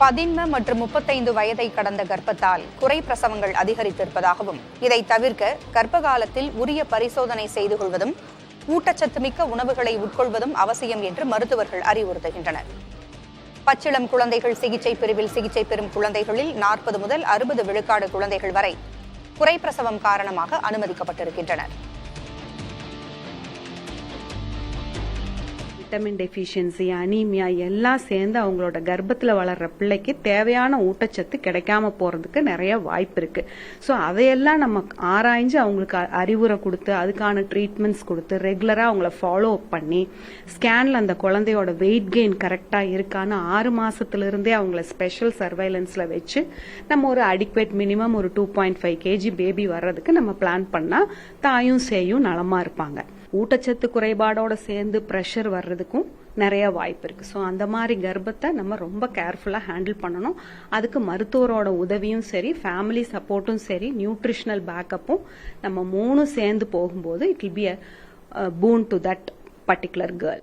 பதின்ம மற்றும் 35 வயதை கடந்த கர்ப்பத்தால் குறை பிரசவங்கள் அதிகரித்திருப்பதாகவும் இதை தவிர்க்க கர்ப்ப காலத்தில் உரிய பரிசோதனை செய்து கொள்வதும் ஊட்டச்சத்து மிக்க உணவுகளை உட்கொள்வதும் அவசியம் என்று மருத்துவர்கள் அறிவுறுத்துகின்றனர். பச்சிளம் குழந்தைகள் சிகிச்சை பிரிவில் சிகிச்சை பெறும் குழந்தைகளில் 40 முதல் 60 விழுக்காடு குழந்தைகள் வரை குறை பிரசவம் காரணமாக அனுமதிக்கப்பட்டிருக்கின்றனர். விட்டமின் டெஃபிஷியன்சி, அனீமியா எல்லாம் சேர்ந்து அவங்களோட கர்ப்பத்தில் வளர்ற பிள்ளைக்கு தேவையான ஊட்டச்சத்து கிடைக்காம போறதுக்கு நிறைய வாய்ப்பு இருக்கு. ஸோ அதையெல்லாம் நம்ம ஆராய்ஞ்சு அவங்களுக்கு அறிவுரை கொடுத்து அதுக்கான ட்ரீட்மெண்ட்ஸ் கொடுத்து ரெகுலரா அவங்கள ஃபாலோ அப் பண்ணி ஸ்கேன்ல அந்த குழந்தையோட வெயிட் கெயின் கரெக்டா இருக்கான்னு 6 மாசத்துல இருந்தே அவங்கள ஸ்பெஷல் சர்வைலன்ஸ்ல வச்சு நம்ம ஒரு அடிக்வேட் மினிமம் ஒரு 2.5 kg பேபி வர்றதுக்கு நம்ம பிளான் பண்ணா தாயும் சேயும் நலமா இருப்பாங்க. ஊட்டச்சத்து குறைபாடோட சேர்ந்து ப்ரெஷர் வர்றதுக்கும் நிறைய வாய்ப்பு இருக்கு. ஸோ அந்த மாதிரி கர்ப்பத்தை நம்ம ரொம்ப கேர்ஃபுல்லா ஹேண்டில் பண்ணணும். அதுக்கு மருத்துவரோட உதவியும் சரி, ஃபேமிலி சப்போர்ட்டும் சரி, நியூட்ரிஷனல் பேக்கப்பும் நம்ம 3 சேர்ந்து போகும்போது it will be a boon to that particular girl.